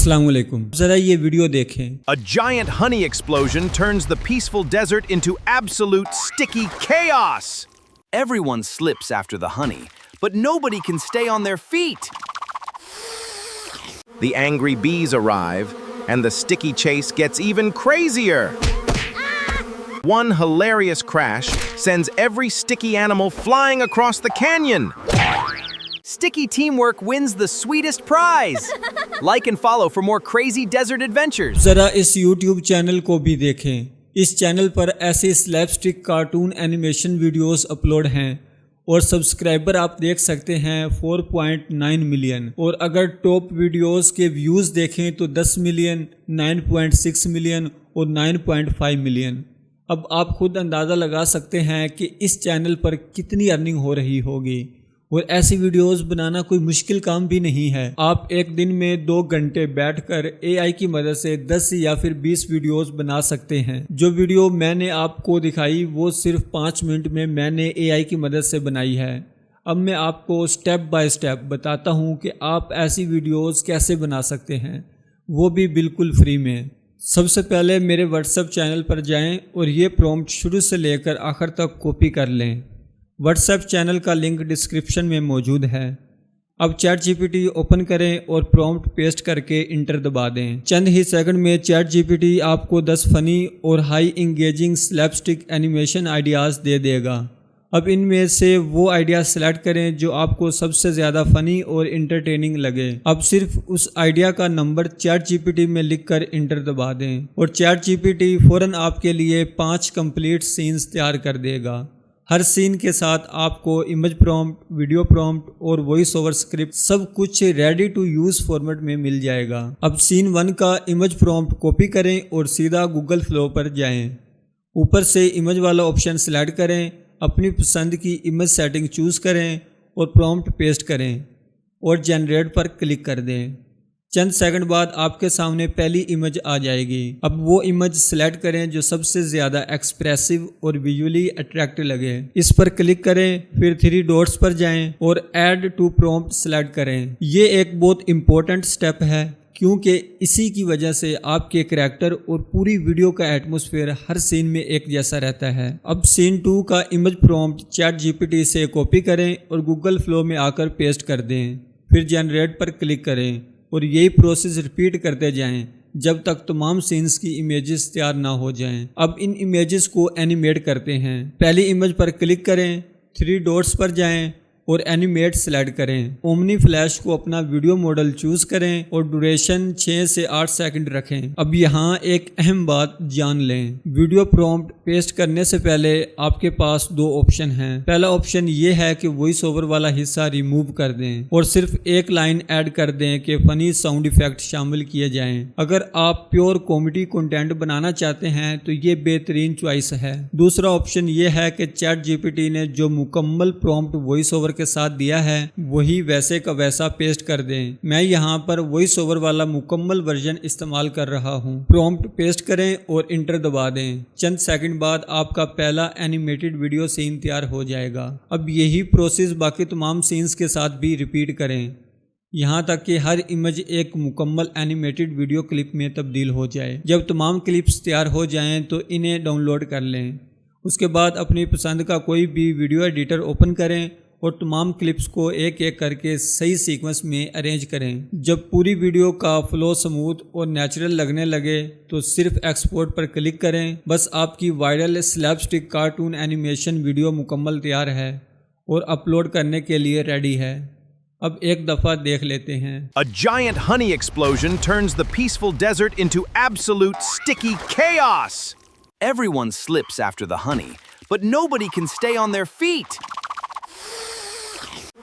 अस्सलाम वालेकुम, जरा ये वीडियो देखें। A giant honey explosion turns the peaceful desert into absolute sticky chaos. Everyone slips after the honey, but nobody can stay on their feet. The angry bees arrive, and the sticky chase gets even crazier. One hilarious crash sends every sticky animal flying across the canyon. Sticky teamwork wins the sweetest prize. Like and follow for more crazy desert adventures. जरा इस YouTube channel को भी देखें। इस channel पर ऐसे slapstick cartoon animation videos upload हैं और सब्सक्राइबर आप देख सकते हैं 4.9 मिलियन, और अगर टॉप वीडियोस के व्यूज़ देखें तो 10 मिलियन, 9.6 मिलियन और 9.5 मिलियन। अब आप खुद अंदाज़ा लगा सकते हैं कि इस चैनल पर कितनी अर्निंग हो रही होगी, और ऐसी वीडियोस बनाना कोई मुश्किल काम भी नहीं है। आप एक दिन में 2 घंटे बैठकर AI की मदद से 10 या फिर 20 वीडियोस बना सकते हैं। जो वीडियो मैंने आपको दिखाई वो सिर्फ 5 मिनट में मैंने AI की मदद से बनाई है। अब मैं आपको स्टेप बाय स्टेप बताता हूँ कि आप ऐसी वीडियोस कैसे बना सकते हैं, वो भी बिल्कुल फ्री में। सबसे पहले मेरे व्हाट्सएप चैनल पर जाएँ और ये प्रॉम्प्ट शुरू से लेकर आखिर तक कॉपी कर लें। व्हाट्सएप चैनल का लिंक डिस्क्रिप्शन में मौजूद है। अब ChatGPT ओपन करें और प्रॉम्प्ट पेस्ट करके इंटर दबा दें। चंद ही सेकंड में ChatGPT आपको 10 फनी और high engaging slapstick animation ideas दे देगा। अब इनमें से वो आइडिया सेलेक्ट करें जो आपको सबसे ज़्यादा फ़नी और इंटरटेनिंग लगे। अब सिर्फ उस आइडिया का नंबर ChatGPT में लिखकर इंटर दबा दें और ChatGPT फ़ौरन आपके लिए 5 कंप्लीट सीन्स तैयार कर देगा। हर सीन के साथ आपको इमेज प्रॉम्प्ट, वीडियो प्रॉम्प्ट और वॉइस ओवर स्क्रिप्ट सब कुछ रेडी टू यूज़ फॉर्मेट में मिल जाएगा। अब सीन 1 का इमेज प्रॉम्प्ट कॉपी करें और सीधा गूगल फ्लो पर जाएं। ऊपर से इमेज वाला ऑप्शन सेलेक्ट करें, अपनी पसंद की इमेज सेटिंग चूज़ करें और प्रॉम्प्ट पेस्ट करें और जनरेट पर क्लिक कर दें। चंद सेकंड बाद आपके सामने पहली इमेज आ जाएगी। अब वो इमेज सेलेक्ट करें जो सबसे ज़्यादा एक्सप्रेसिव और विजुअली अट्रैक्टिव लगे। इस पर क्लिक करें, फिर 3 डॉट्स पर जाएं और ऐड टू प्रॉम्प्ट सेलेक्ट करें। ये एक बहुत इंपॉर्टेंट स्टेप है क्योंकि इसी की वजह से आपके करैक्टर और पूरी वीडियो का एटमॉस्फेयर हर सीन में एक जैसा रहता है। अब सीन 2 का इमेज प्रॉम्प्ट ChatGPT से कॉपी करें और गूगल फ्लो में आकर पेस्ट कर दें, फिर जनरेट पर क्लिक करें और यही प्रोसेस रिपीट करते जाएं जब तक तमाम सीन्स की इमेजेस तैयार ना हो जाएं। अब इन इमेजेस को एनिमेट करते हैं। पहली इमेज पर क्लिक करें, 3 डॉट्स पर जाएं और एनिमेट सेलेक्ट करें। ओमनी फ्लैश को अपना वीडियो मॉडल चूज़ करें और ड्यूरेशन 6 से 8 सेकंड रखें। अब यहाँ एक अहम बात जान लें, वीडियो प्रॉम्प्ट पेस्ट करने से पहले आपके पास 2 ऑप्शन हैं। पहला ऑप्शन ये है कि वॉइस ओवर वाला हिस्सा रिमूव कर दें और सिर्फ एक लाइन ऐड कर दें कि फनी साउंड इफेक्ट शामिल किए जाएं। अगर आप प्योर कॉमेडी कंटेंट बनाना चाहते हैं तो ये बेहतरीन चॉइस है। दूसरा ऑप्शन ये है कि ChatGPT ने जो मुकम्मल प्रॉम्प्ट वॉइस ओवर के साथ दिया है वही वैसे का वैसा पेस्ट कर दें। मैं यहाँ पर वॉइस ओवर वाला मुकम्मल वर्जन इस्तेमाल कर रहा हूँ। प्रॉम्प्ट पेस्ट करें और इंटर दबा दें। चंद सेकंड बाद आपका पहला एनिमेटेड वीडियो सीन तैयार हो जाएगा। अब यही प्रोसेस बाकी तमाम सीन्स के साथ भी रिपीट करें, यहाँ तक कि हर इमेज एक मुकम्मल एनिमेटेड वीडियो क्लिप में तब्दील हो जाए। जब तमाम क्लिप्स तैयार हो जाएं तो इन्हें डाउनलोड कर लें। उसके बाद अपनी पसंद का कोई भी वीडियो एडिटर ओपन करें और तमाम क्लिप्स को एक एक करके सही सीक्वेंस में अरेंज करें। जब पूरी वीडियो का फ्लो स्मूथ और नेचुरल लगने लगे तो सिर्फ एक्सपोर्ट पर क्लिक करें। बस आपकी viral slapstick cartoon animation video मुकम्मल तैयार है और अपलोड करने के लिए रेडी है। अब एक दफ़ा देख लेते हैं। A giant honey explosion turns the peaceful desert into absolute sticky chaos. Everyone slips after the honey, but nobody can stay on their feet.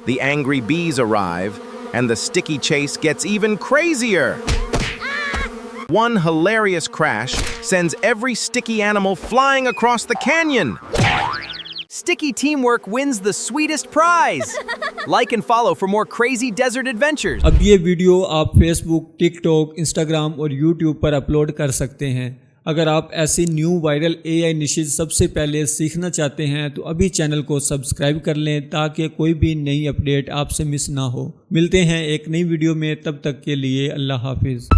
The angry bees arrive, and the sticky chase gets even crazier. One hilarious crash sends every sticky animal flying across the canyon. Sticky teamwork wins the sweetest prize. Like and follow for more crazy desert adventures. अब ये video आप Facebook, TikTok, Instagram और YouTube पर upload कर सकते हैं। اگر آپ ایسی نیو وائرل AI نشز سب سے پہلے سیکھنا چاہتے ہیں تو ابھی چینل کو سبسکرائب کر لیں تاکہ کوئی بھی نئی اپڈیٹ آپ سے مس نہ ہو۔ ملتے ہیں ایک نئی ویڈیو میں، تب تک کے لیے اللہ حافظ۔